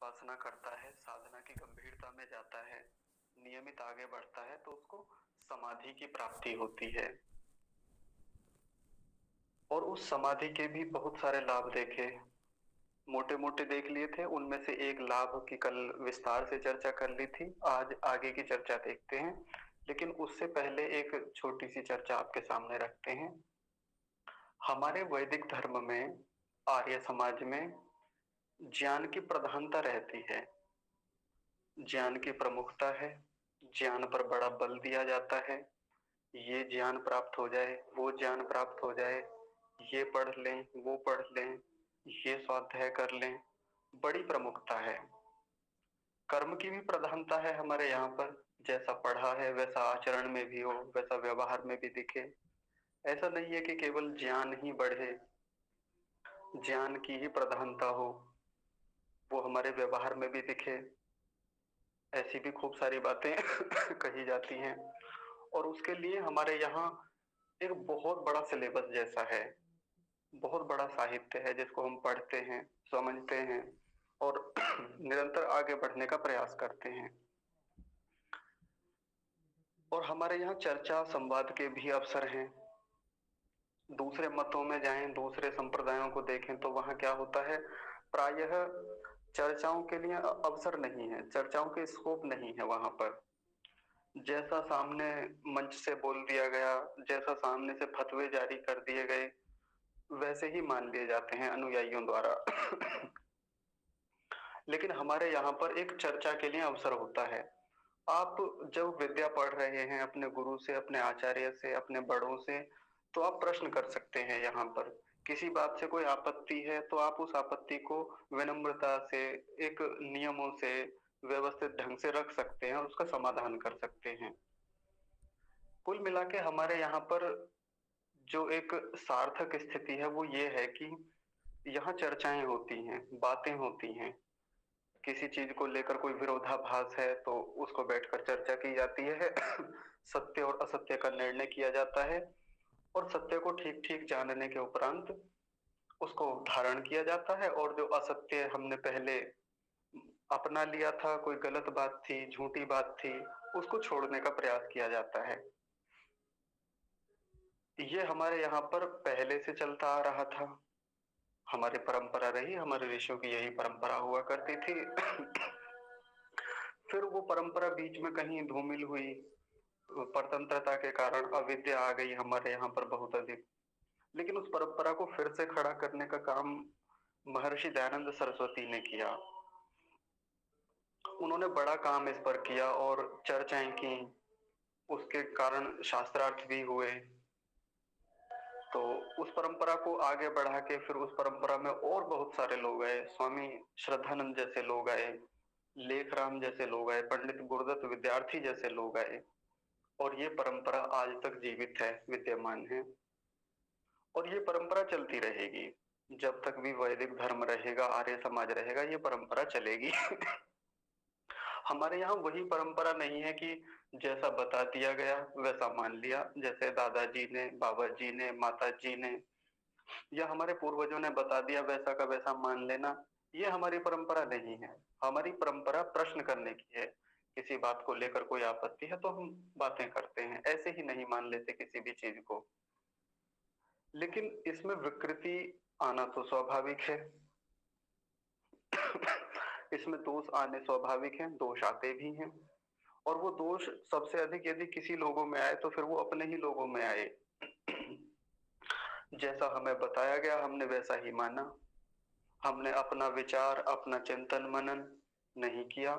उपासना करता है, साधना की गंभीरता में जाता है, नियमित आगे बढ़ता है तो उसको समाधि की प्राप्ति होती है। और उस समाधि के भी बहुत सारे लाभ देखे, मोटे-मोटे देख लिए थे, उनमें से एक लाभ की कल विस्तार से चर्चा कर ली थी, आज आगे की चर्चा देखते हैं। लेकिन उससे पहले एक छोटी-सी चर्चा आपके सामने रखते हैं। हमारे वैदिक धर्म में, आर्य समाज में ज्ञान की प्रधानता रहती है, ज्ञान की प्रमुखता है, ज्ञान पर बड़ा बल दिया जाता है। ये ज्ञान प्राप्त हो जाए, वो ज्ञान प्राप्त हो जाए, ये पढ़ लें, वो पढ़ लें, ये स्वाध्याय कर लें, बड़ी प्रमुखता है। कर्म की भी प्रधानता है हमारे यहाँ पर, जैसा पढ़ा है वैसा आचरण में भी हो, वैसा व्यवहार में भी दिखे। ऐसा नहीं है कि केवल ज्ञान ही बढ़े, ज्ञान की ही प्रधानता हो, वो हमारे व्यवहार में भी दिखे। ऐसी भी खूब सारी बातें कही जाती हैं और उसके लिए हमारे यहाँ एक बहुत बड़ा सिलेबस जैसा है, बहुत बड़ा साहित्य है जिसको हम पढ़ते हैं, समझते हैं और निरंतर आगे बढ़ने का प्रयास करते हैं। और हमारे यहाँ चर्चा संवाद के भी अवसर हैं। दूसरे मतों में जाएं, दूसरे संप्रदायों को देखें तो वहाँ क्या होता है, प्रायः चर्चाओं के लिए अवसर नहीं है, चर्चाओं के स्कोप नहीं है वहाँ पर। जैसा सामने मंच से बोल दिया गया, जैसा सामने से फतवे जारी कर दिए गए, वैसे ही मान लिए जाते हैं अनुयायियों द्वारा। लेकिन हमारे यहाँ पर एक चर्चा के लिए अवसर होता है। आप जब विद्या पढ़ रहे हैं अपने गुरु से, अपने आचार्य से, अपने बड़ों से, तो आप प्रश्न कर सकते हैं यहाँ पर। किसी बात से कोई आपत्ति है तो आप उस आपत्ति को विनम्रता से, एक नियमों से, व्यवस्थित ढंग से रख सकते हैं और उसका समाधान कर सकते हैं। कुल मिला के हमारे यहाँ पर जो एक सार्थक स्थिति है वो ये है कि यहाँ चर्चाएं होती हैं, बातें होती हैं। किसी चीज को लेकर कोई विरोधाभास है तो उसको बैठकर चर्चा की जाती है। सत्य और असत्य का निर्णय किया जाता है और सत्य को ठीक ठीक जानने के उपरांत उसको धारण किया जाता है और जो असत्य हमने पहले अपना लिया था, कोई गलत बात थी, झूठी बात थी, उसको छोड़ने का प्रयास किया जाता है। ये हमारे यहाँ पर पहले से चलता आ रहा था, हमारी परंपरा रही, हमारे ऋषियों की यही परंपरा हुआ करती थी। फिर वो परंपरा बीच में कहीं धूमिल हुई, परतंत्रता के कारण अविद्या आ गई हमारे यहाँ पर बहुत अधिक। लेकिन उस परंपरा को फिर से खड़ा करने का काम महर्षि दयानंद सरस्वती ने किया। उन्होंने बड़ा काम इस पर किया और चर्चाएं की, उसके कारण शास्त्रार्थ भी हुए। तो उस परंपरा को आगे बढ़ा के फिर उस परंपरा में और बहुत सारे लोग आए, स्वामी श्रद्धानंद जैसे लोग आए, लेखराम जैसे लोग आए, पंडित गुरुदत्त विद्यार्थी जैसे लोग आए और ये परंपरा आज तक जीवित है, विद्यमान है और ये परंपरा चलती रहेगी। जब तक भी वैदिक धर्म रहेगा, आर्य समाज रहेगा, ये परंपरा चलेगी। हमारे यहाँ वही परंपरा नहीं है कि जैसा बता दिया गया वैसा मान लिया, जैसे दादाजी ने, बाबा जी ने, माता जी ने या हमारे पूर्वजों ने बता दिया वैसा का वैसा मान लेना, ये हमारी परंपरा नहीं है। हमारी परंपरा प्रश्न करने की है। किसी बात को लेकर कोई आपत्ति है तो हम बातें करते हैं, ऐसे ही नहीं मान लेते किसी भी चीज को। लेकिन इसमें विकृति आना तो स्वाभाविक है। इसमें दोष आने स्वाभाविक है, दोष आते भी हैं और वो दोष सबसे अधिक यदि किसी लोगों में आए तो फिर वो अपने ही लोगों में आए। जैसा हमें बताया गया हमने वैसा ही माना, हमने अपना विचार, अपना चिंतन मनन नहीं किया,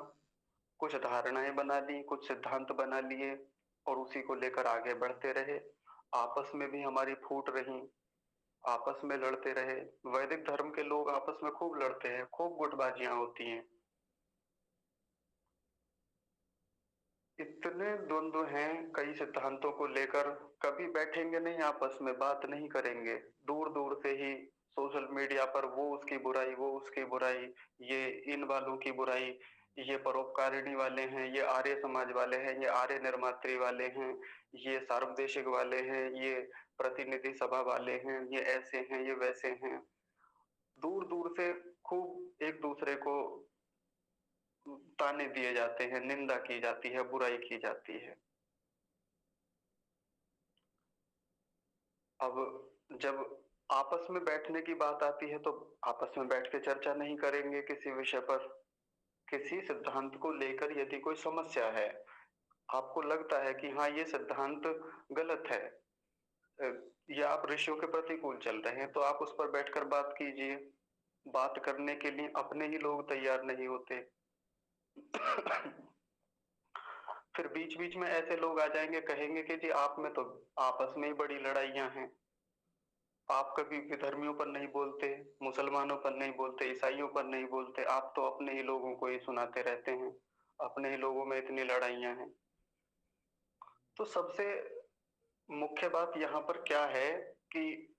कुछ धारणाएं बना ली, कुछ सिद्धांत बना लिए और उसी को लेकर आगे बढ़ते रहे। आपस में भी हमारी फूट रही, आपस में लड़ते रहे। वैदिक धर्म के लोग आपस में खूब लड़ते हैं, खूब गुटबाजियां होती हैं। इतने द्वंद्व हैं कई सिद्धांतों को लेकर, कभी बैठेंगे नहीं, आपस में बात नहीं करेंगे, दूर दूर से ही सोशल मीडिया पर वो उसकी बुराई, वो उसकी बुराई, ये इन वालों की बुराई, ये परोपकारिणी वाले हैं, ये आर्य समाज वाले हैं, ये आर्य निर्मात्री वाले हैं, ये सार्वदेशिक वाले हैं, ये प्रतिनिधि सभा वाले हैं, ये ऐसे हैं, ये वैसे हैं। दूर दूर से खूब एक दूसरे को ताने दिए जाते हैं, निंदा की जाती है, बुराई की जाती है। अब जब आपस में बैठने की बात आती है तो आपस में बैठ के चर्चा नहीं करेंगे किसी विषय पर। किसी सिद्धांत को लेकर यदि कोई समस्या है, आपको लगता है कि हाँ, ये सिद्धांत गलत है, अ, या आप ऋषियों के प्रतिकूल चल रहे हैं, तो आप उस पर बैठकर बात कीजिए। बात करने के लिए अपने ही लोग तैयार नहीं होते। फिर बीच-बीच में ऐसे लोग आ जाएँगे, कहेंगे कि जी आप में तो आपस में ही बड़ी लड़ाइयाँ हैं। आप कभी विधर्मियों पर नहीं बोलते, मुसलमानों पर नहीं बोलते, ईसाइयों पर नहीं बोलते, आप तो अपने ही लोगों को ही सुनाते रहते हैं। अपने ही लोगों में इतनी लड़ाइयाँ हैं। तो सबसे मुख्य बात यहाँ पर क्या है कि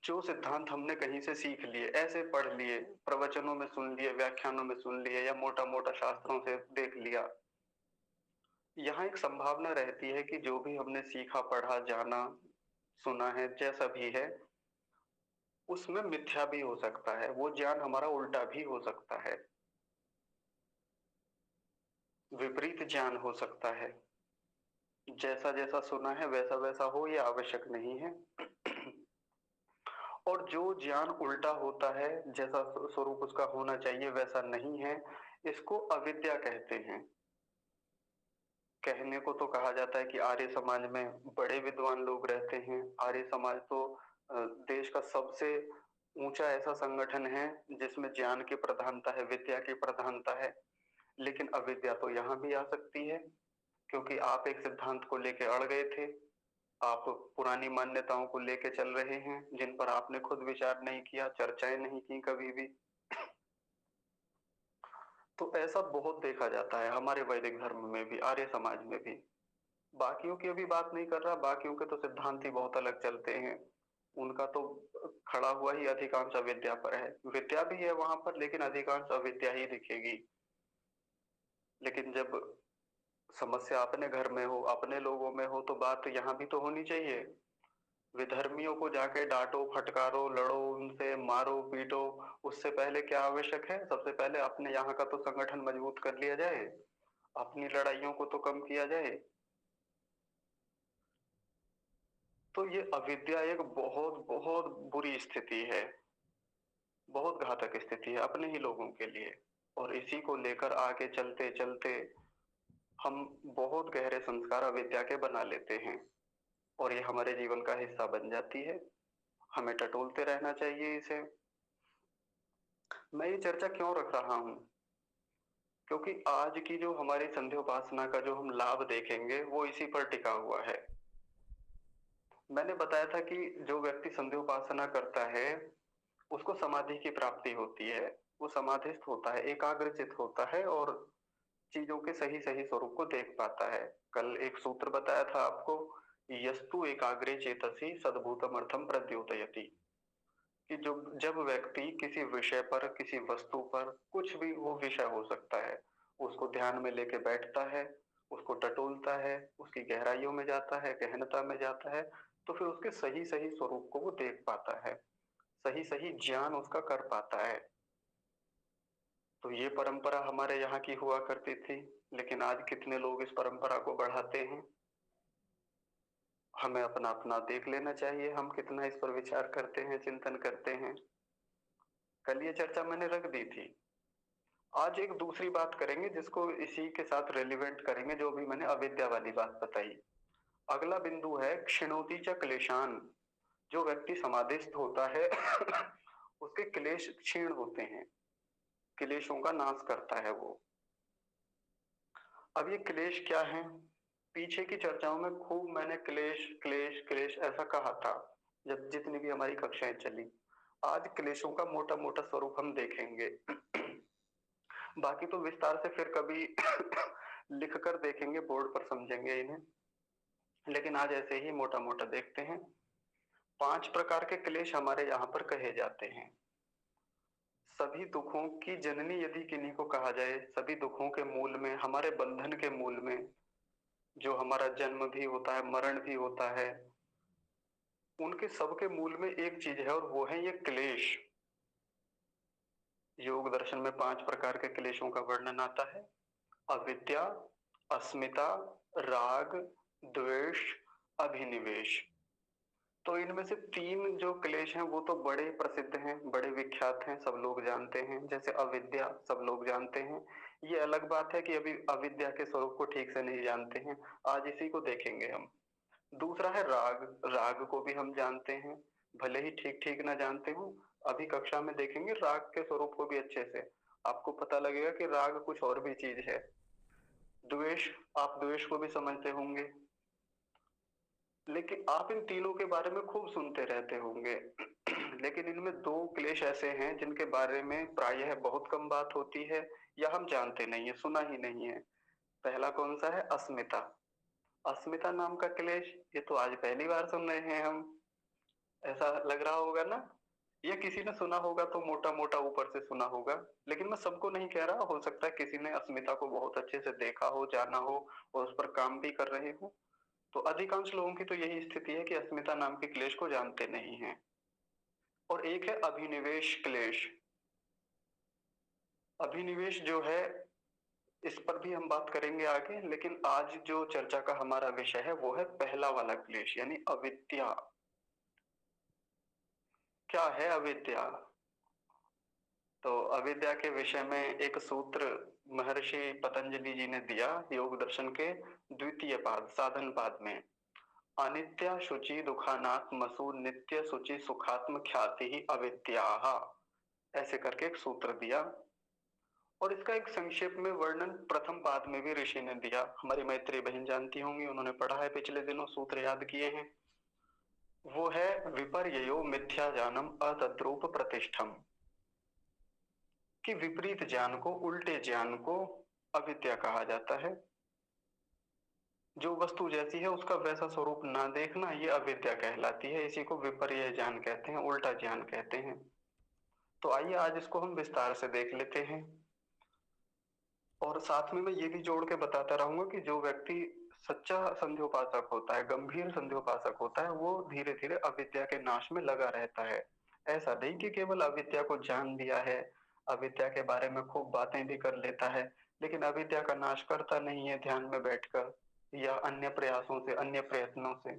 जो सिद्धांत हमने कहीं से सीख लिए, ऐसे पढ़ लिए, प्रवचनों में सुन लिए, व्याख्यानों में सुन लिए या मोटा-मोटा शास्त्रों से देख लिया, यहाँ एक संभावना रहती है कि जो भी हमने सीखा, पढ़ा, जाना, सुना है, जैसा भी है, उसमें मिथ्या भी हो सकता है, वो ज्ञान हमारा उल्टा भी हो सकता है, विपरीत ज्ञान हो सकता है। जैसा-जैसा सुना है वैसा-वैसा हो ये आवश्यक नहीं है। और जो ज्ञान उल्टा होता है, जैसा स्वरूप उसका होना चाहिए वैसा नहीं है, इसको अविद्या कहते हैं। कहने को तो कहा जाता है कि आर्य समाज में बड़े विद्वान लोग रहते हैं। आर्य समाज तो देश का सबसे ऊँचा ऐसा संगठन है जिसमें ज्ञान की प्रधानता है, विद्या की प्रधानता है। लेकिन अविद्या तो यहाँ भी आ सकती है, क्योंकि आप एक सिद्धांत को लेके अड़ गए थे। आप पुरानी मान्यताओं को लेके चल रहे हैं, जिन पर आपने खुद विचार नहीं किया, चर्चाएँ नहीं की कभी भी। तो ऐसा बहुत देखा जाता है हमारे वैदिक धर्म में भी, आर्य समाज में भी। बाकियों की अभी बात नहीं कर रहा, बाकियों के तो सिद्धांत ही बहुत अलग चलते हैं। उनका तो खड़ा हुआ ही अधिकांश अविद्या पर है। विद्या भी है वहाँ पर, लेकिन अधिकांश अविद्या ही दिखेगी। लेकिन जब समस्या अपने घर में हो, अपने लोगों में हो, तो बात यहाँ भी तो होनी चाहिए। विधर्मियों को जाके डाँटो, फटकारो, लड़ो उनसे, मारो, पीटो, उससे पहले क्या आवश्यक है? सबसे पहले अपने यहाँ का तो संगठन मजबूत कर लिया जाए, अपनी लड़ाइयों को तो कम किया जाए। तो ये अविद्या एक बहुत-बहुत बुरी स्थिति है, बहुत घातक स्थिति है अपने ही लोगों के लिए। और इसी को लेकर आगे चलते-चलते हम बहुत गहरे संस्कार अविद्या के बना लेते हैं और ये हमारे जीवन का हिस्सा बन जाती है। हमें टटोलते रहना चाहिए इसे। मैं ये चर्चा क्यों रख रहा हूँ? क्योंकि आज की जो हमारी संध्योपासना का जो हम लाभ देखेंगे, वो इसी पर टिका हुआ है। मैंने बताया था कि जो व्यक्ति संध्योपासना करता है, उसको समाधि की प्राप्ति होती है। वो समाधिस्थ होता है, एकाग्रचित्त होता है और चीज़ों के सही-सही स्वरूप को देख पाता है। कल एक सूत्र बताया था आपको, यस्तु एकाग्रे चेतसि सद्भूतमर्थं प्रद्योतयति, कि जो जब व्यक्ति किसी विषय पर, किसी वस्तु पर, कुछ भी वो विषय हो सकता है, उसको ध्यान में लेके बैठता है, उसको टटोलता है, उसकी गहराइयों में जाता है, गहनता में जाता है, तो फिर उसके सही-सही स्वरूप को वो देख पाता है, सही-सही ज्ञान उसका कर पाता है। तो ये परंपरा हमारे यहाँ की हुआ करती थी, लेकिन आज कितने लोग इस परंपरा को बढ़ाते हैं? हमें अपना-अपना देख लेना चाहिए, हम कितना इस पर विचार करते हैं, चिंतन करते हैं। कल ये चर्चा मैंने रख दी थी। आज एक दूसरी बात करेंगे जिसको इसी के साथ रिलेवेंट करेंगे, जो भी मैंने अविद्या वाली बात बताई। अगला बिंदु है क्षिणोति च क्लेशान। जो व्यक्ति समाधिस्थ होता है उसके क्लेश क्षीण होते हैं, क्लेशों का नाश करता है वो। अब ये क्लेश क्या हैं? पीछे की चर्चाओं में खूब मैंने क्लेश, क्लेश, क्लेश ऐसा कहा था, जब जितनी भी हमारी कक्षाएँ चली। आज क्लेशों का मोटा-मोटा स्वरूप हम देखेंगे। बाकी तो विस्तार से फिर कभी लिख कर देखेंगे, बोर्ड पर समझेंगे इन्हें। लेकिन आज ऐसे ही मोटा-मोटा देखते हैं। 5 प्रकार के क्लेश हमारे यहाँ पर कहे जाते हैं। सभी दुखों की जननी यदि किन्हीं को कहा जाए, सभी दुखों के मूल में, हमारे बंधन के मूल में, जो हमारा जन्म भी होता है, मरण भी होता है, उनके सबके मूल में एक चीज़ है और वो है ये क्लेश। योग दर्शन में 5 प्रकार के क्लेशों का वर्णन आता है। अविद्या, अस्मिता, राग, द्वेष, अभिनिवेश। तो इनमें से 3 जो क्लेश हैं वो तो बड़े प्रसिद्ध हैं, बड़े विख्यात हैं, सब लोग जानते हैं। जैसे अविद्या सब लोग जानते हैं। ये अलग बात है कि अभी अविद्या के स्वरूप को ठीक से नहीं जानते हैं। आज इसी को देखेंगे हम। दूसरा है राग। राग को भी हम जानते हैं, भले ही ठीक-ठीक ना जानते हों। अभी कक्षा में देखेंगे राग के स्वरूप को भी अच्छे से। आपको पता लगेगा कि राग कुछ और भी चीज़ है। द्वेष, आप द्वेष को भी समझते होंगे। लेकिन आप इन तीनों के बारे में खूब सुनते रहते होंगे। लेकिन इनमें 2 क्लेश ऐसे हैं जिनके बारे में प्रायः बहुत कम बात होती है या हम जानते नहीं हैं, सुना ही नहीं है। पहला कौन-सा है? अस्मिता। अस्मिता नाम का क्लेश, ये तो आज पहली बार सुन रहे हैं हम। ऐसा लग रहा होगा ना? या किसी ने सुना होगा तो मोटा-मोटा ऊपर से सुना होगा। लेकिन मैं सबको नहीं कह रहा, हो सकता है किसी ने अस्मिता को बहुत अच्छे से देखा हो, जाना हो और उस पर काम भी कर रहे हों। तो अधिकांश लोगों की तो यही स्थिति है कि अस्मिता नाम के क्लेश को जानते नहीं हैं। और एक है अभिनिवेश क्लेश। अभिनिवेश जो है, इस पर भी हम बात करेंगे आगे, लेकिन आज जो चर्चा का हमारा विषय है वो है पहला वाला क्लेश यानी अविद्या। क्या है अविद्या? तो अविद्या के विषय में एक सूत्र महर्षि पतंजलि जी ने दिया योग दर्शन के द्वितीय पाद साधन पाद में। अनित्या शुचि दुखानात्मसु नित्य शुचि सुखात्म ख्याति ही अविद्याः, ऐसे करके एक सूत्र दिया। और इसका एक संक्षेप में वर्णन प्रथम पाद में भी ऋषि ने दिया। हमारी मैत्री बहन जानती होंगी, उन्होंने पढ़ा है पिछले दिनों, सूत्र याद किए हैं। वो है विपर्ययो मिथ्या जानम अतद्रूप प्रतिष्ठम, कि विपरीत ज्ञान को, उल्टे ज्ञान को अविद्या कहा जाता है। जो वस्तु जैसी है उसका वैसा स्वरूप ना देखना, ये अविद्या कहलाती है। इसी को विपर्य ज्ञान कहते हैं, उल्टा ज्ञान कहते हैं। तो आइए आज इसको हम विस्तार से देख लेते हैं। और साथ में मैं ये भी जोड़ के बताता रहूंगा कि जो व्यक्ति सच्चा संध्योपासक होता है, गंभीर संध्योपासक होता है, वो धीरे धीरे अविद्या के नाश में लगा रहता है। ऐसा नहीं कि केवल अविद्या को जान लिया है, अविद्या के बारे में खूब बातें भी कर लेता है, लेकिन अविद्या का नाश करता नहीं है ध्यान में बैठकर या अन्य प्रयासों से, अन्य प्रयत्नों से।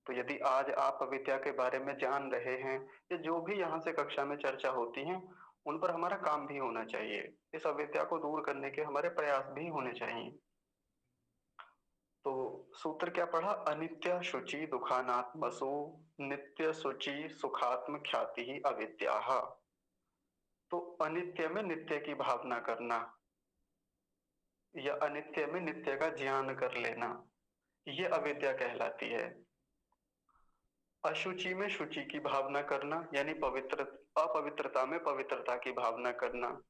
तो यदि आज आप अविद्या के बारे में जान रहे हैं या जो भी यहाँ से कक्षा में चर्चा होती है, उन पर हमारा काम भी होना चाहिए। इस अविद्या को दूर करने के हमारे प्रयास भी होने चाहिए। तो सूत्र क्या पढ़ा? अनित्य शुचि दुखानात्मसु नित्य शुचि सुखात्म ख्याति ही अविद्याः। तो अनित्य में नित्य की भावना करना या अनित्य में नित्य का ज्ञान कर लेना, ये अविद्या कहलाती है। अशुचि में शुचि की भावना करना यानी पवित्र, अपवित्रता में पवित्रता की भावना करना,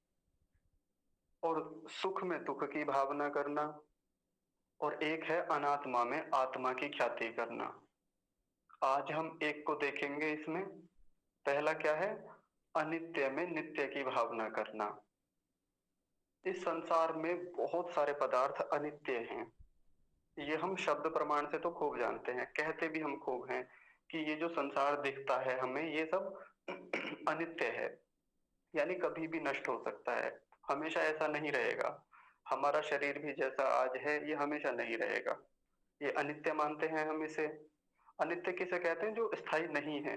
और सुख में दुख की भावना करना, और एक है अनात्मा में आत्मा की ख्याति करना। आज हम एक को देखेंगे इसमें। पहला क्या है? अनित्य में नित्य की भावना करना। इस संसार में बहुत सारे पदार्थ अनित्य हैं। ये हम शब्द प्रमाण से तो खूब जानते हैं, कहते भी हम खूब हैं कि ये जो संसार दिखता है हमें, ये सब अनित्य है, यानी कभी भी नष्ट हो सकता है, हमेशा ऐसा नहीं रहेगा। हमारा शरीर भी जैसा आज है ये हमेशा नहीं रहेगा, ये अनित्य मानते हैं हम इसे। अनित्य किसे कहते हैं? जो स्थायी नहीं है,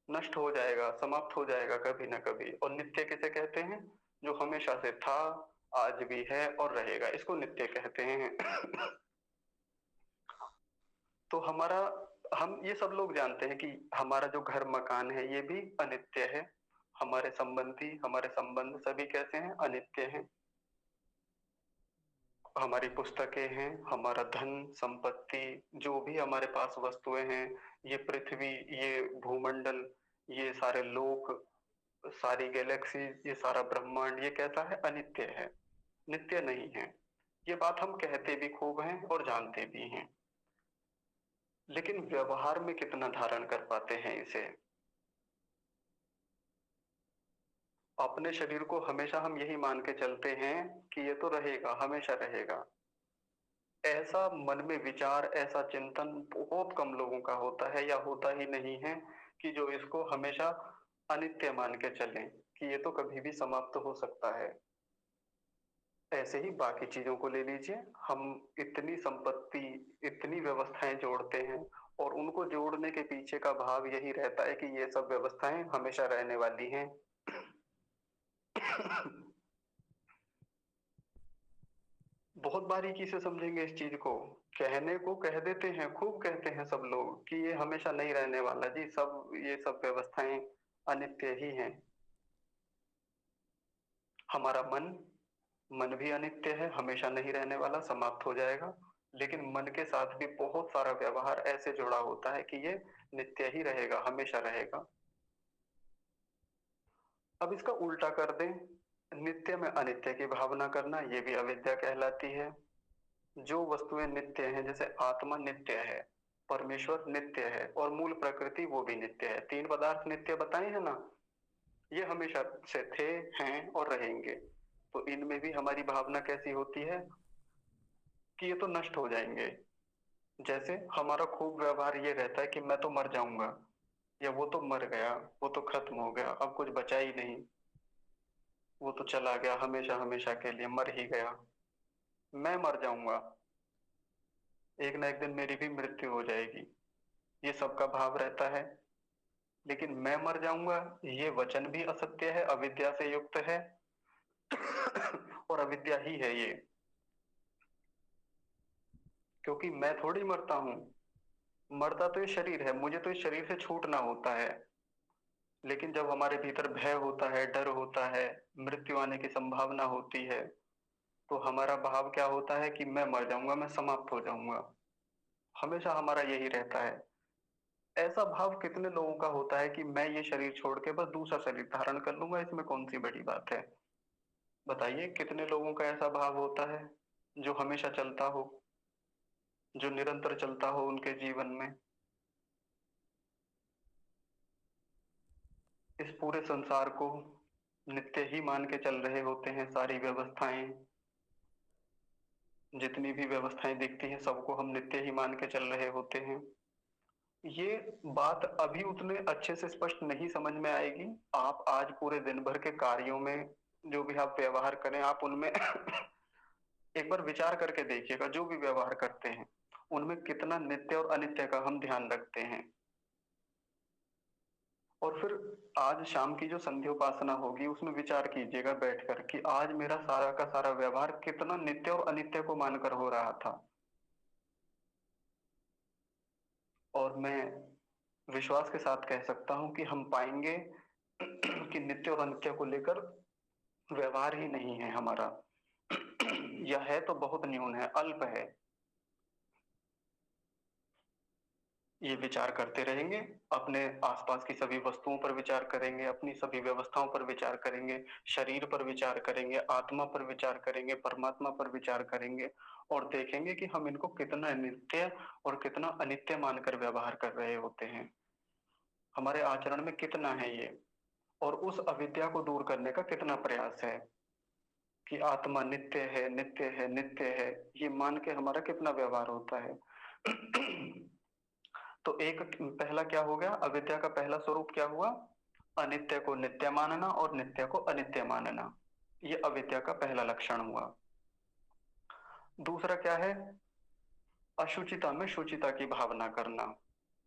नष्ट हो जाएगा, समाप्त हो जाएगा कभी ना कभी। और नित्य किसे कहते हैं? जो हमेशा से था, आज भी है और रहेगा, इसको नित्य कहते हैं। तो हमारा, हम ये सब लोग जानते हैं कि हमारा जो घर मकान है ये भी अनित्य है। हमारे संबंधी, हमारे संबंध सभी कैसे हैं? अनित्य हैं। हमारी पुस्तकें हैं, हमारा धन संपत्ति, जो भी हमारे पास वस्तुएं हैं, ये पृथ्वी, ये भूमंडल, ये सारे लोक, सारी गैलेक्सी, ये सारा ब्रह्मांड, ये कैसा है? अनित्य है, नित्य नहीं है। ये बात हम कहते भी खूब हैं और जानते भी हैं, लेकिन व्यवहार में कितना धारण कर पाते हैं इसे? अपने शरीर को हमेशा हम यही मान के चलते हैं कि ये तो रहेगा, हमेशा रहेगा। ऐसा मन में विचार, ऐसा चिंतन बहुत कम लोगों का होता है या होता ही नहीं है कि जो इसको हमेशा अनित्य मान के चलें। कि ये तो कभी भी समाप्त हो सकता है। ऐसे ही बाकी चीज़ों को ले लीजिए, हम इतनी संपत्ति, इतनी व्यवस्थाएँ जोड़ते हैं और उनको जोड़ने के पीछे का भाव यही रहता है कि ये सब व्यवस्थाएँ हमेशा रहने वाली हैं। बहुत बारीकी से समझेंगे इस चीज़ को। कहने को कह देते हैं, खूब कहते हैं सब लोग कि ये हमेशा नहीं रहने वाला जी, सब ये सब व्यवस्थाएँ अनित्य ही हैं। हमारा मन भी अनित्य है, हमेशा नहीं रहने वाला, समाप्त हो जाएगा। लेकिन मन के साथ भी बहुत सारा व्यवहार ऐसे जुड़ा होता है कि ये नित्य ही रहेगा, हमेशा रहेगा। अब इसका उल्टा कर दें, नित्य में अनित्य की भावना करना, ये भी अविद्या कहलाती है। जो वस्तुएं नित्य हैं, जैसे आत्मा नित्य है, परमेश्वर नित्य है और मूल प्रकृति वो भी नित्य है। तीन पदार्थ नित्य बताए हैं ना, ये हमेशा से थे, हैं और रहेंगे। तो इनमें भी हमारी भावना कैसी होती है कि ये तो नष्ट हो जाएंगे। जैसे हमारा खूब व्यवहार ये रहता है कि मैं तो मर जाऊंगा, या वो तो मर गया, वो तो खत्म हो गया, अब कुछ बचा ही नहीं, वो तो चला गया हमेशा हमेशा के लिए, मर ही गया। मैं मर जाऊंगा, एक ना एक दिन मेरी भी मृत्यु हो जाएगी, ये सबका भाव रहता है। लेकिन मैं मर जाऊंगा, ये वचन भी असत्य है, अविद्या से युक्त है। और अविद्या ही है ये, क्योंकि मैं थोड़ी मरता हूं, मरता तो ये शरीर है, मुझे तो इस शरीर से छूटना होता है। लेकिन जब हमारे भीतर भय होता है, डर होता है, मृत्यु आने की संभावना होती है, तो हमारा भाव क्या होता है कि मैं मर जाऊंगा, मैं समाप्त हो जाऊंगा। हमेशा हमारा यही रहता है। ऐसा भाव कितने लोगों का होता है कि मैं ये शरीर छोड़ के बस दूसरा शरीर धारण कर लूंगा, इसमें कौन सी बड़ी बात है। बताइए कितने लोगों का ऐसा भाव होता है, जो हमेशा चलता हो, जो निरंतर चलता हो उनके जीवन में। इस पूरे संसार को नित्य ही मान के चल रहे होते हैं, सारी व्यवस्थाएं, जितनी भी व्यवस्थाएं दिखती हैं सबको हम नित्य ही मान के चल रहे होते हैं। ये बात अभी उतने अच्छे से स्पष्ट नहीं समझ में आएगी। आप आज पूरे दिन भर के कार्यों में जो भी आप व्यवहार करें, आप उनमें एक बार विचार करके देखिएगा, जो भी व्यवहार करते हैं उनमें कितना नित्य और अनित्य का हम ध्यान रखते हैं। और फिर आज शाम की जो संध्योपासना होगी उसमें विचार कीजिएगा बैठकर कि आज मेरा सारा का सारा व्यवहार कितना नित्य और अनित्य को मानकर हो रहा था। और मैं विश्वास के साथ कह सकता हूं कि हम पाएंगे कि नित्य और अनित्य को लेकर व्यवहार ही नहीं है हमारा, यह है तो बहुत न्यून है, अल्प है। ये विचार करते रहेंगे, अपने आसपास की सभी वस्तुओं पर विचार करेंगे, अपनी सभी व्यवस्थाओं पर विचार करेंगे, शरीर पर विचार करेंगे, आत्मा पर विचार करेंगे, परमात्मा पर विचार करेंगे, और देखेंगे कि हम इनको कितना नित्य और कितना अनित्य मानकर व्यवहार कर रहे होते हैं, हमारे आचरण में कितना है ये, और उस अविद्या को दूर करने का कितना प्रयास है कि आत्मा नित्य है, नित्य है, नित्य है, ये मान के हमारा कितना व्यवहार होता है। तो एक पहला क्या हो गया, अविद्या का पहला स्वरूप क्या हुआ, अनित्य को नित्य मानना और नित्य को अनित्य मानना, ये अविद्या का पहला लक्षण हुआ। दूसरा क्या है, अशुचिता में शुचिता की भावना करना।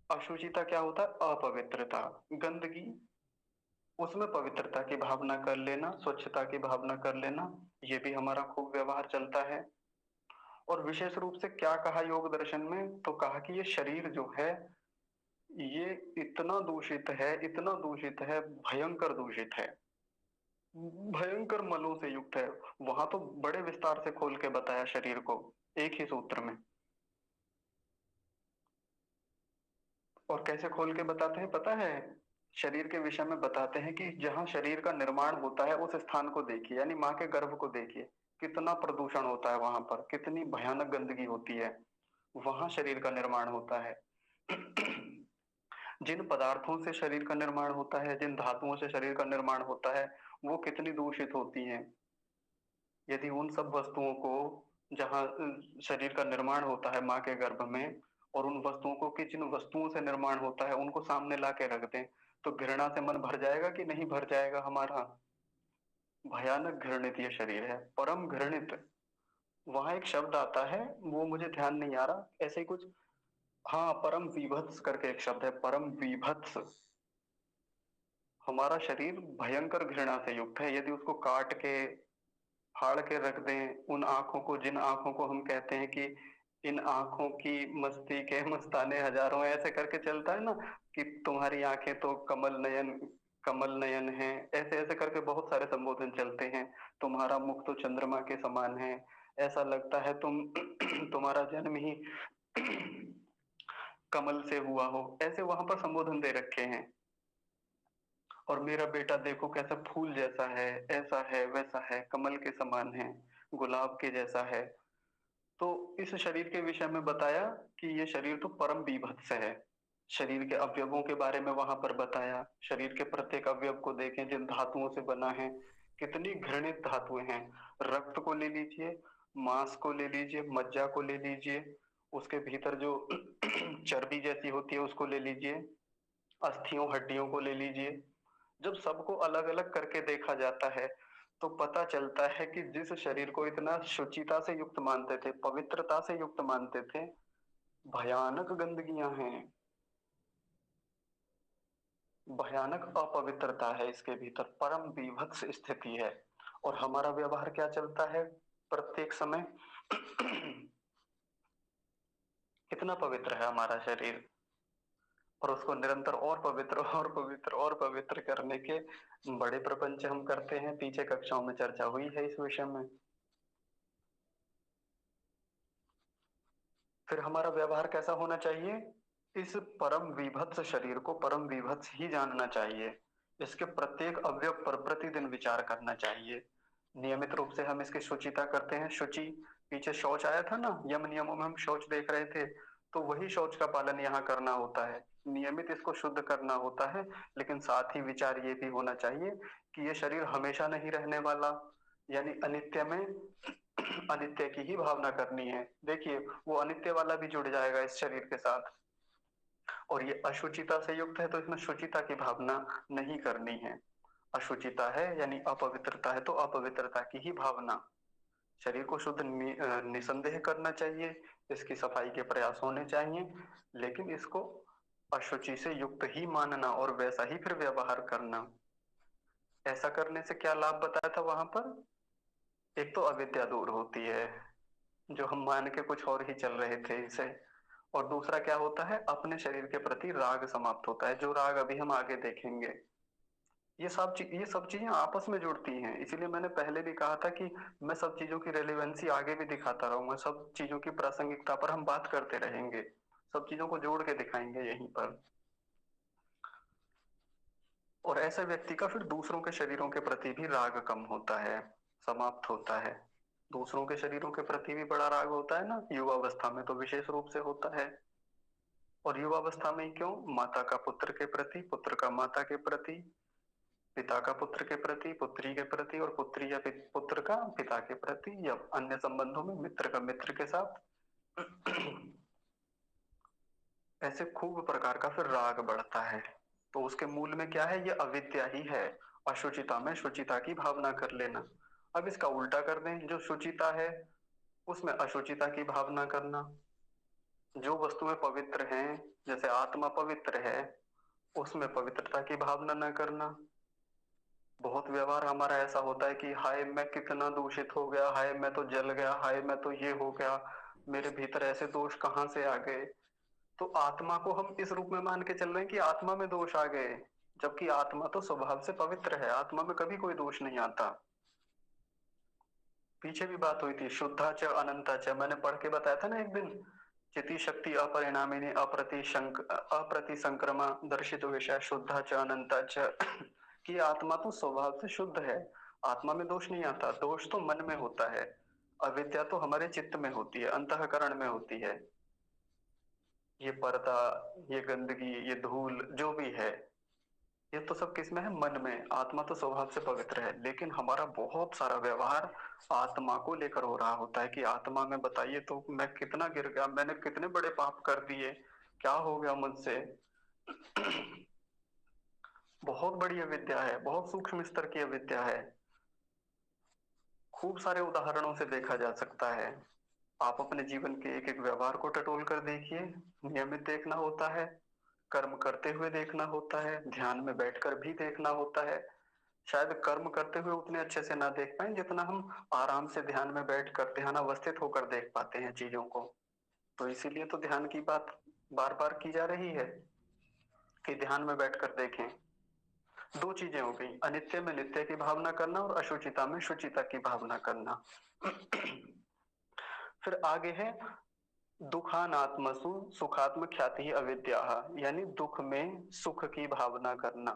अशुचिता क्या होता है, अपवित्रता, गंदगी, उसमें पवित्रता की भावना कर लेना, स्वच्छता की भावना कर लेना, ये भी हमारा खूब व्यवहार चलता है। और विशेष रूप से क्या कहा योग दर्शन में, तो कहा कि ये शरीर जो है ये इतना दूषित है, इतना दूषित है, भयंकर दूषित है, भयंकर मलों से युक्त है। वहां तो बड़े विस्तार से खोल के बताया शरीर को, एक ही सूत्र में। और कैसे खोल के बताते हैं पता है, शरीर के विषय में बताते हैं कि जहां शरीर का निर्माण होता है उस स्थान को देखिए, यानी माँ के गर्भ को देखिए, कितना प्रदूषण होता है वहां पर, कितनी भयानक गंदगी होती है, वहां शरीर का निर्माण होता है। जिन पदार्थों से शरीर का निर्माण होता है, जिन धातुओं से शरीर का निर्माण होता है, वो कितनी दूषित होती हैं। यदि उन सब वस्तुओं को, जहाँ शरीर का निर्माण होता है माँ के गर्भ में, और उन वस्तुओं को कि जिन वस्तुओं से निर्माण होता है उनको सामने ला के रख दें, तो घृणा से मन भर जाएगा कि नहीं भर जाएगा हमारा? भयानक घृणित ये शरीर है, परम घृणित। वहां एक शब्द आता है, वो मुझे ध्यान नहीं आ रहा, ऐसे ही कुछ। हाँ, परम वीभत्स करके एक शब्द है, परम वीभत्स। हमारा शरीर भयंकर घृणा से युक्त है। यदि उसको काट के फाड़ के रख दें, उन आंखों को, जिन आंखों को हम कहते हैं कि इन आंखों की मस्ती के मस्ताने हजारों, ऐसे करके चलता है ना कि तुम्हारी आंखें तो कमल नयन है, ऐसे ऐसे करके बहुत सारे संबोधन चलते हैं। तुम्हारा मुख तो चंद्रमा के समान है, ऐसा लगता है तुम तुम्हारा जन्म ही कमल से हुआ हो, ऐसे वहां पर संबोधन दे रखे हैं। और मेरा बेटा देखो कैसा फूल जैसा है, ऐसा है, वैसा है, कमल के समान है, गुलाब के जैसा है। तो इस शरीर के विषय में बताया कि ये शरीर तो परम बीभत्स है। शरीर के अवयवों के बारे में वहां पर बताया, शरीर के प्रत्येक अवयव को देखें जिन धातुओं से बना है, कितनी घृणित धातुएं हैं। रक्त को ले लीजिए, मांस को ले लीजिए, मज्जा को ले लीजिए, उसके भीतर जो चर्बी जैसी होती है उसको ले लीजिए, अस्थियों हड्डियों को ले लीजिए। जब सबको अलग अलग करके देखा जाता है तो पता चलता है कि जिस शरीर को इतना शुचिता से युक्त मानते थे, पवित्रता से युक्त मानते थे, भयानक गंदगियां हैं, भयानक अपवित्रता है इसके भीतर, परम बीभत्स स्थिति है। और हमारा व्यवहार क्या चलता है प्रत्येक समय? कितना पवित्र है हमारा शरीर, और उसको निरंतर और पवित्र और पवित्र और पवित्र करने के बड़े प्रपंच हम करते हैं। पीछे कक्षाओं में चर्चा हुई है इस विषय में। फिर हमारा व्यवहार कैसा होना चाहिए? इस परम विभत्स शरीर को परम विभत्स ही जानना चाहिए। इसके प्रत्येक अवयव पर प्रतिदिन विचार करना चाहिए। नियमित रूप से हम इसकी शुचिता करते हैं। शुचि, पीछे शौच आया था ना, यम नियमों में हम शौच देख रहे थे, तो वही शौच का पालन यहाँ करना होता है। नियमित इसको शुद्ध करना होता है, लेकिन साथ ही विचार ये भी होना चाहिए कि ये शरीर हमेशा नहीं रहने वाला, यानी अनित्य में अनित्य की ही भावना करनी है। देखिए, वो अनित्य वाला भी जुड़ जाएगा इस शरीर के साथ। और ये अशुचिता से युक्त है तो इसमें शुचिता की भावना नहीं करनी है। अशुचिता है यानी अपवित्रता है तो अपवित्रता की ही भावना। शरीर को शुद्ध निसंदेह करना चाहिए, इसकी सफाई के प्रयास होने चाहिए, लेकिन इसको अशुचि से युक्त ही मानना और वैसा ही फिर व्यवहार करना। ऐसा करने से क्या लाभ बताया था वहां पर? एक तो अविद्या दूर होती है, जो हम मान के कुछ और ही चल रहे थे इसे। और दूसरा क्या होता है? अपने शरीर के प्रति राग समाप्त होता है, जो राग अभी हम आगे देखेंगे। ये सब चीजें आपस में जुड़ती हैं, इसीलिए मैंने पहले भी कहा था कि मैं सब चीजों की रेलेवेंसी आगे भी दिखाता रहूंगा, सब चीजों की प्रासंगिकता पर हम बात करते रहेंगे, सब चीजों को जोड़ के दिखाएंगे यहीं पर। और ऐसे व्यक्ति का फिर दूसरों के शरीरों के प्रति भी राग कम होता है, समाप्त होता है। दूसरों के शरीरों के प्रति भी बड़ा राग होता है ना, युवावस्था में तो विशेष रूप से होता है। और युवावस्था में ही क्यों? माता का पुत्र के प्रति, पुत्र का माता के प्रति, पिता का पुत्र के प्रति, पुत्री के प्रति, और पुत्री या पुत्र का पिता के प्रति, या अन्य संबंधों में मित्र का मित्र के साथ। ऐसे खूब प्रकार का फिर राग बढ़ता है। तो उसके मूल में क्या है? ये अविद्या ही है। अशुचिता में शुचिता की भावना कर लेना। अब इसका उल्टा कर दें, जो शुचिता है उसमें अशुचिता की भावना करना। जो वस्तुएं पवित्र हैं, जैसे आत्मा पवित्र है, उसमें पवित्रता की भावना न करना। बहुत व्यवहार हमारा ऐसा होता है कि हाय मैं कितना दूषित हो गया, हाय मैं तो जल गया, हाय मैं तो ये हो गया, मेरे भीतर ऐसे दोष कहाँ से आ गए। तो आत्मा को हम इस रूप में मान के चल रहे हैं कि आत्मा में दोष आ गए, जबकि आत्मा तो स्वभाव से पवित्र है, आत्मा में कभी कोई दोष नहीं आता। पीछे भी बात हुई थी, शुद्धा च अनंता च, मैंने पढ़ के बताया था ना एक दिन, चिति शक्ति अपरिणामिनी अप्रतिसंक्रमा दर्शित विषय शुद्धा च अनंता च। कि आत्मा तो स्वभाव से शुद्ध है, आत्मा में दोष नहीं आता, दोष तो मन में होता है। अविद्या तो हमारे चित्त में होती है, अंतःकरण में होती है। ये पर्दा, ये गंदगी, ये धूल जो भी है, ये तो सब किसमें है? मन में। आत्मा तो स्वभाव से पवित्र है, लेकिन हमारा बहुत सारा व्यवहार आत्मा को लेकर हो रहा होता है कि आत्मा में, बताइए तो मैं कितना गिर गया, मैंने कितने बड़े पाप कर दिए, क्या हो गया मुझसे। बहुत बड़ी अविद्या है, बहुत सूक्ष्म स्तर की अविद्या है। खूब सारे उदाहरणों से देखा जा सकता है। आप अपने जीवन के एक एक व्यवहार को टटोल कर देखिए। नियमित देखना होता है, कर्म करते हुए देखना होता है, ध्यान में बैठकर भी देखना होता है। शायद कर्म करते हुए उतने अच्छे से ना देख पाए जितना हम आराम से ध्यान में बैठकर ध्यान अवस्थित होकर देख पाते हैं चीजों को। तो इसीलिए तो ध्यान की बात बार बार की जा रही है कि ध्यान में बैठकर देखें। दो चीजें हो गई, अनित्य में नित्य की भावना करना और अशुचिता में शुचिता की भावना करना। फिर आगे है दुखानात्मसु सुखात्म ख्याति अविद्या, यानी दुख में सुख की भावना करना।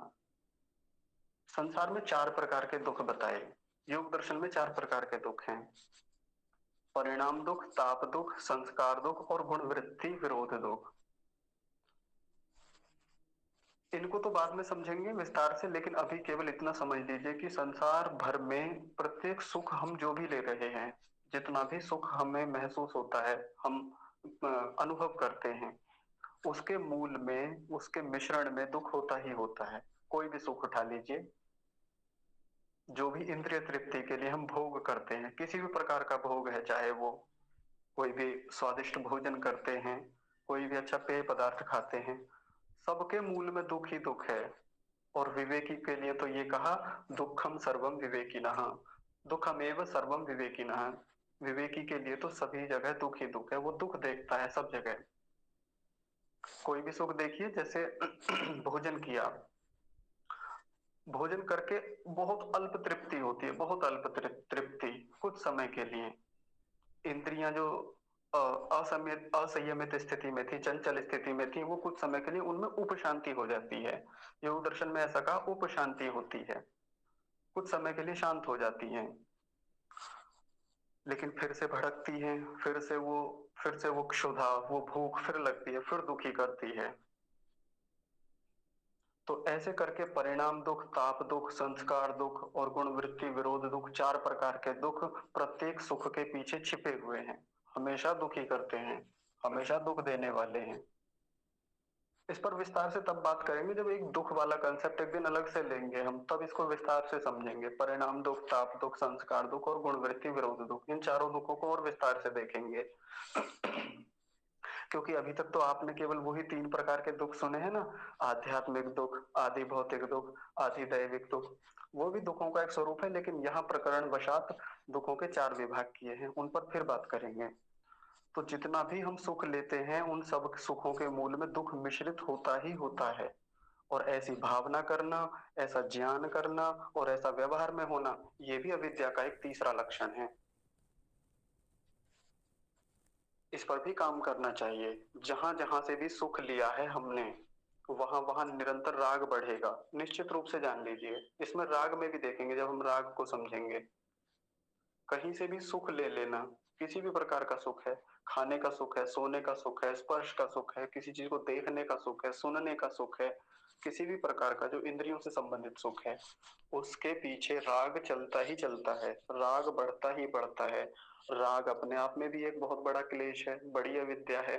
संसार में चार प्रकार के दुख बताए। योग दर्शन में चार प्रकार के दुख हैं। परिणाम दुख, ताप दुख, संस्कार दुख और गुण वृत्ति विरोध दुख। इनको तो बाद में समझेंगे विस्तार से, लेकिन अभी केवल इतना समझ लीजिए कि संसार भर में प्रत्येक सुख हम जो भी ले रहे हैं, जितना भी सुख हमें महसूस होता है, हम अनुभव करते हैं, उसके मूल में, उसके मिश्रण में दुख होता ही होता है। कोई भी सुख उठा लीजिए, जो भी इंद्रिय तृप्ति के लिए हम भोग करते हैं, किसी भी प्रकार का भोग है, चाहे वो कोई भी स्वादिष्ट भोजन करते हैं, कोई भी अच्छा पेय पदार्थ खाते हैं, सबके मूल में दुख ही दुख है। और विवेकी के लिए तो ये कहा दुखम सर्वम विवेकिनः, दुखमेव सर्वम विवेकिनः। विवेकी के लिए तो सभी जगह दुख ही दुख है, वो दुख देखता है सब जगह। कोई भी सुख देखिए, जैसे भोजन किया, भोजन करके बहुत अल्प तृप्ति होती है, बहुत अल्प तृप्ति कुछ समय के लिए। इंद्रियां जो असंयमित स्थिति में थी, चंचल स्थिति में थी, वो कुछ समय के लिए उनमें उपशांति हो जाती है। योग दर्शन में ऐसा कहा उपशांति होती है, कुछ समय के लिए शांत हो जाती हैं, लेकिन फिर से भड़कती हैं, फिर से वो क्षुधा, वो भूख फिर लगती है, फिर दुखी करती है। तो ऐसे करके परिणाम दुख, ताप दुख, संस्कार दुख और गुण वृत्ति विरोध दुख, चार प्रकार के दुख प्रत्येक सुख के पीछे छिपे हुए हैं, हमेशा दुखी करते हैं, हमेशा दुख देने वाले हैं। इस पर विस्तार से तब बात करेंगे जब एक दुख वाला कंसेप्ट एक दिन अलग से लेंगे हम, तब इसको विस्तार से समझेंगे। परिणाम दुख, ताप दुख, संस्कार दुख और गुण वृत्ति विरोध दुख, इन चारों दुखों को और विस्तार से देखेंगे। क्योंकि अभी तक तो आपने केवल वही तीन प्रकार के दुख सुने हैं ना, आध्यात्मिक दुख, आदि भौतिक दुख, आदि दैविक दुख। वो भी दुखों का एक स्वरूप है, लेकिन यहाँ प्रकरण वशात दुखों के चार विभाग किए हैं, उन पर फिर बात करेंगे। तो जितना भी हम सुख लेते हैं, उन सब सुखों के मूल में दुख मिश्रित होता ही होता है। और ऐसी भावना करना, ऐसा ज्ञान करना और ऐसा व्यवहार में होना, ये भी अविद्या का एक तीसरा लक्षण है। इस पर भी काम करना चाहिए। जहां जहां से भी सुख लिया है हमने, वहां वहां निरंतर राग बढ़ेगा, निश्चित रूप से जान लीजिए। इसमें राग में भी देखेंगे जब हम राग को समझेंगे। कहीं से भी सुख ले लेना, किसी भी प्रकार का सुख है, खाने का सुख है, सोने का सुख है, स्पर्श का सुख है, किसी चीज को देखने का सुख है, सुनने का सुख है, किसी भी प्रकार का जो इंद्रियों से संबंधित सुख है, उसके पीछे राग चलता ही चलता है, राग बढ़ता ही बढ़ता है। राग अपने आप में भी एक बहुत बड़ा क्लेश है, बड़ी अविद्या है।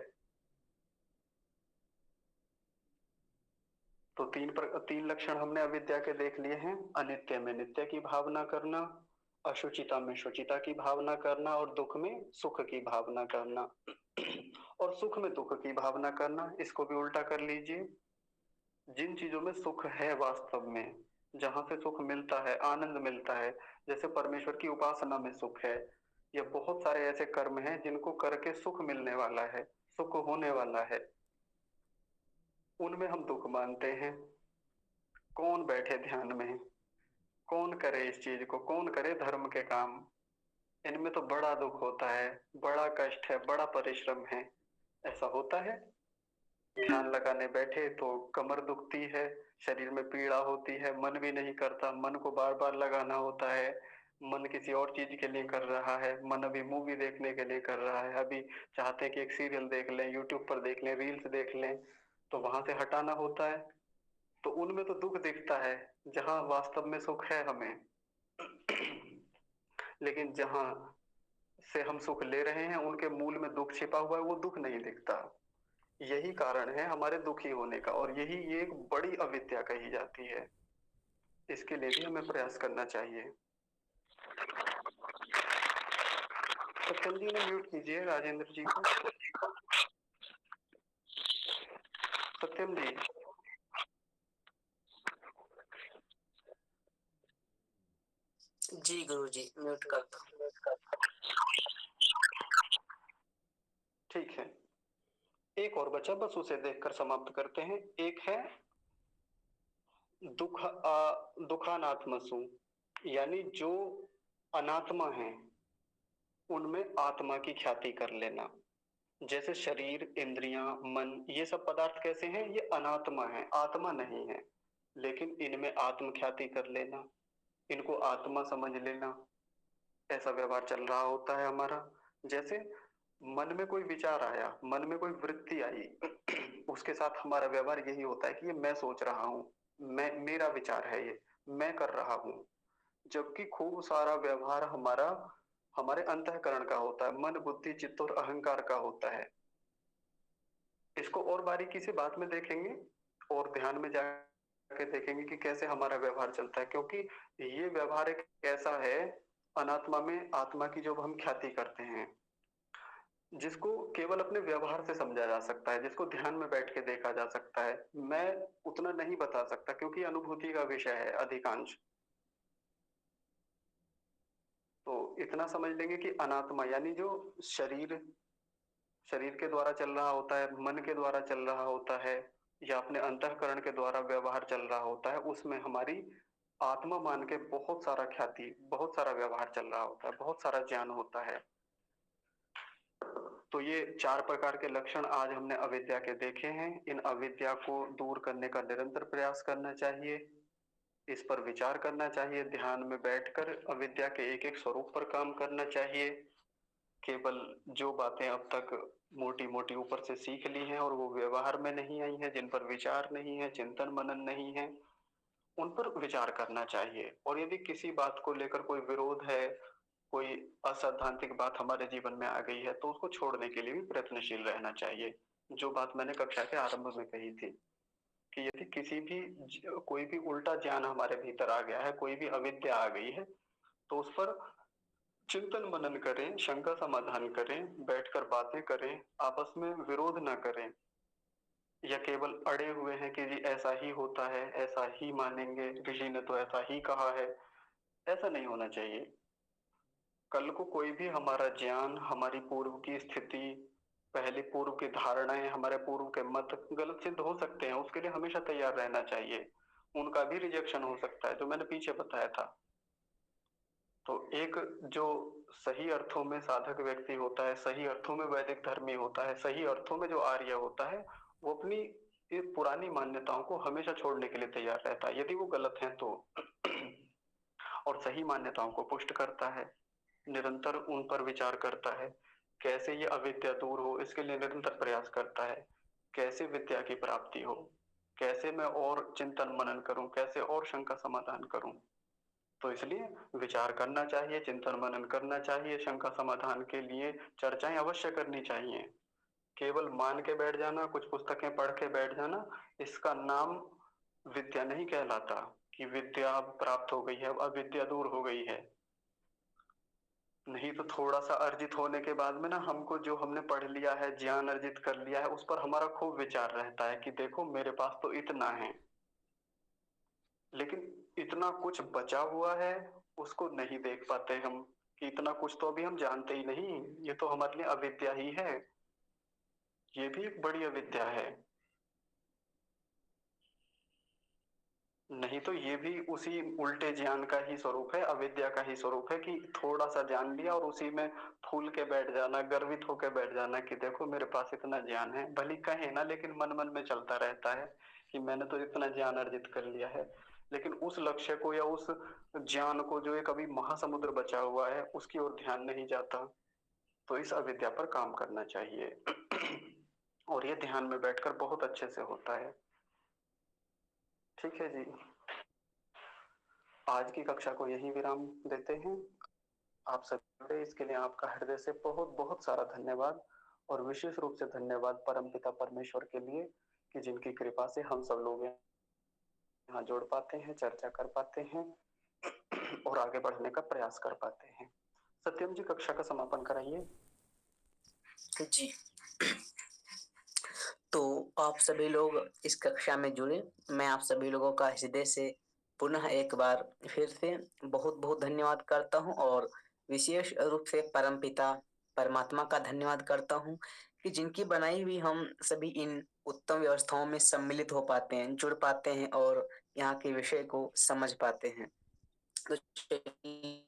तो तीन लक्षण हमने अविद्या के देख लिए हैं। अनित्य में नित्य की भावना करना, अशुचिता में शुचिता की भावना करना और दुख में सुख की भावना करना। और सुख में दुख की भावना करना, इसको भी उल्टा कर लीजिए। जिन चीजों में सुख है वास्तव में, जहां से सुख मिलता है, आनंद मिलता है, जैसे परमेश्वर की उपासना में सुख है, या बहुत सारे ऐसे कर्म हैं जिनको करके सुख मिलने वाला है, सुख होने वाला है, उनमें हम दुख मानते हैं। कौन बैठे ध्यान में, कौन करे इस चीज को, कौन करे धर्म के काम, इनमें तो बड़ा दुख होता है, बड़ा कष्ट है, बड़ा परिश्रम है। ऐसा होता है, ध्यान लगाने बैठे तो कमर दुखती है, शरीर में पीड़ा होती है, मन भी नहीं करता, मन को बार बार लगाना होता है, मन किसी और चीज के लिए कर रहा है, मन अभी मूवी देखने के लिए कर रहा है, अभी चाहते हैं कि एक सीरियल देख लें, यूट्यूब पर देख लें, रील्स देख लें, तो वहां से हटाना होता है। तो उनमें तो दुख दिखता है जहां वास्तव में सुख है हमें। लेकिन जहां से हम सुख ले रहे हैं, उनके मूल में दुख छिपा हुआ है, वो दुख नहीं दिखता। यही कारण है हमारे दुखी होने का और यही ये एक बड़ी अविद्या कही जाती है। इसके लिए भी हमें प्रयास करना चाहिए। सत्यम जी ने म्यूट कीजिए राजेंद्र जी को। सत्यम जी। जी गुरुजी, म्यूट करता हूँ। ठीक है, एक और बचा, बस उसे देखकर समाप्त करते हैं। एक है दुखानात्मसु, यानी जो अनात्मा है उनमें आत्मा की ख्याति कर लेना। जैसे शरीर, इंद्रियां, मन, ये सब पदार्थ कैसे हैं? ये अनात्मा है, आत्मा नहीं है, लेकिन इनमें आत्म ख्याति कर लेना, इनको आत्मा समझ लेना, ऐसा व्यवहार चल रहा होता है हमारा। जैसे मन में कोई विचार आया, मन में कोई वृत्ति आई, उसके साथ हमारा व्यवहार यही होता है कि ये मैं सोच रहा हूं, मैं, मेरा विचार है ये, मैं कर रहा हूं। जबकि खूब सारा व्यवहार हमारा हमारे अंतःकरण का होता है, मन, बुद्धि, चित्त और अहंकार का होता है। इसको और बारीकी से बाद में देखेंगे और ध्यान में जाके देखेंगे कि कैसे हमारा व्यवहार चलता है, क्योंकि ये व्यवहार एक ऐसा है अनात्मा में आत्मा की जो हम ख्याति करते हैं, जिसको केवल अपने व्यवहार से समझा जा सकता है, जिसको ध्यान में बैठ के देखा जा सकता है। मैं उतना नहीं बता सकता क्योंकि अनुभूति का विषय है अधिकांश। तो इतना समझ लेंगे कि अनात्मा यानी जो शरीर शरीर के द्वारा चल रहा होता है, मन के द्वारा चल रहा होता है, या अपने अंतःकरण के द्वारा व्यवहार चल रहा होता है, उसमें हमारी आत्मा मान के बहुत सारा ख्याति, बहुत सारा व्यवहार चल रहा होता है, बहुत सारा ज्ञान होता है। तो ये चार प्रकार के लक्षण आज हमने अविद्या के देखे हैं। इन अविद्या को दूर करने का निरंतर प्रयास करना चाहिए, इस पर विचार करना चाहिए, ध्यान में बैठकर अविद्या के एक एक स्वरूप पर काम करना चाहिए। केवल जो बातें अब तक मोटी मोटी ऊपर से सीख ली हैं और वो व्यवहार में नहीं आई हैं, जिन पर विचार नहीं है, चिंतन मनन नहीं है, उन पर विचार करना चाहिए। और यदि किसी बात को लेकर कोई विरोध है, कोई असैद्धांतिक बात हमारे जीवन में आ गई है, तो उसको छोड़ने के लिए भी प्रयत्नशील रहना चाहिए। जो बात मैंने कक्षा के आरंभ में कही थी कि यदि किसी भी कोई भी उल्टा ज्ञान हमारे भीतर आ गया है, कोई भी अविद्या आ गई है, तो उस पर चिंतन मनन करें, शंका समाधान करें, बैठकर बातें करें, आपस में विरोध ना करें, या केवल अड़े हुए हैं कि जी ऐसा ही होता है, ऐसा ही मानेंगे, ऋषि ने तो ऐसा ही कहा है। ऐसा नहीं होना चाहिए। कल को कोई भी हमारा ज्ञान, हमारी पूर्व की स्थिति, पहले पूर्व की धारणाएं, हमारे पूर्व के मत गलत सिद्ध हो सकते हैं, उसके लिए हमेशा तैयार रहना चाहिए। उनका भी रिजेक्शन हो सकता है, जो मैंने पीछे बताया था। तो एक जो सही अर्थों में साधक व्यक्ति होता है, सही अर्थों में वैदिक धर्मी होता है, सही अर्थों में जो आर्य होता है, वो अपनी ये पुरानी मान्यताओं को हमेशा छोड़ने के लिए तैयार रहता है, यदि वो गलत है तो। और सही मान्यताओं को पुष्ट करता है, निरंतर उन पर विचार करता है, कैसे ये अविद्या दूर हो, इसके लिए निरंतर प्रयास करता है, कैसे विद्या की प्राप्ति हो, कैसे मैं और चिंतन मनन करूं, कैसे और शंका समाधान करूं। तो इसलिए विचार करना चाहिए, चिंतन मनन करना चाहिए, शंका समाधान के लिए चर्चाएं अवश्य करनी चाहिए। केवल मान के बैठ जाना, कुछ पुस्तकें पढ़ के बैठ जाना, इसका नाम विद्या नहीं कहलाता कि विद्या अब प्राप्त हो गई है, अब अविद्या दूर हो गई है। नहीं तो थोड़ा सा अर्जित होने के बाद में ना, हमको जो हमने पढ़ लिया है, ज्ञान अर्जित कर लिया है, उस पर हमारा खूब विचार रहता है कि देखो मेरे पास तो इतना है, लेकिन इतना कुछ बचा हुआ है उसको नहीं देख पाते हम, कि इतना कुछ तो अभी हम जानते ही नहीं, ये तो हमारे लिए अविद्या ही है। ये भी एक बड़ी अविद्या है। नहीं तो ये भी उसी उल्टे ज्ञान का ही स्वरूप है, अविद्या का ही स्वरूप है, कि थोड़ा सा जान लिया और उसी में फूल के बैठ जाना, गर्वित होकर बैठ जाना कि देखो मेरे पास इतना ज्ञान है। भली कहे ना, लेकिन मन मन में चलता रहता है कि मैंने तो इतना ज्ञान अर्जित कर लिया है, लेकिन उस लक्ष्य को या उस ज्ञान को जो एक अभी महासमुद्र बचा हुआ है उसकी ओर ध्यान नहीं जाता। तो इस अविद्या पर काम करना चाहिए। और ये ध्यान में बैठकर बहुत अच्छे से होता है। ठीक है जी, आज की कक्षा को यहीं विराम देते हैं। आप सभी, इसके लिए आपका हृदय से बहुत बहुत सारा धन्यवाद। और विशेष रूप से धन्यवाद परमपिता परमेश्वर के लिए कि जिनकी कृपा से हम सब लोग यहाँ जुड़ पाते हैं, चर्चा कर पाते हैं और आगे बढ़ने का प्रयास कर पाते हैं। सत्यम जी, कक्षा का समापन कराइए। जी, तो आप सभी लोग इस कक्षा में जुड़े, मैं आप सभी लोगों का हृदय से पुनः एक बार फिर से बहुत बहुत धन्यवाद करता हूँ और विशेष रूप से परमपिता परमात्मा का धन्यवाद करता हूँ कि जिनकी बनाई हुई हम सभी इन उत्तम व्यवस्थाओं में सम्मिलित हो पाते हैं, जुड़ पाते हैं और यहाँ के विषय को समझ पाते हैं। तो चलिए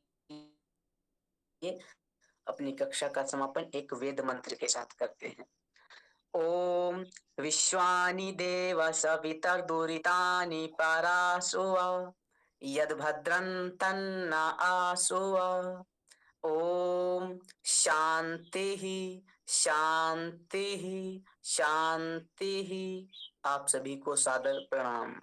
अपनी कक्षा का समापन एक वेद मंत्र के साथ करते हैं। ओम विश्वानि देव सवितर्दुरितानि परासो यद्भद्रं तन्न आसो। ओम शांति शांति शांति। आप सभी को सादर प्रणाम।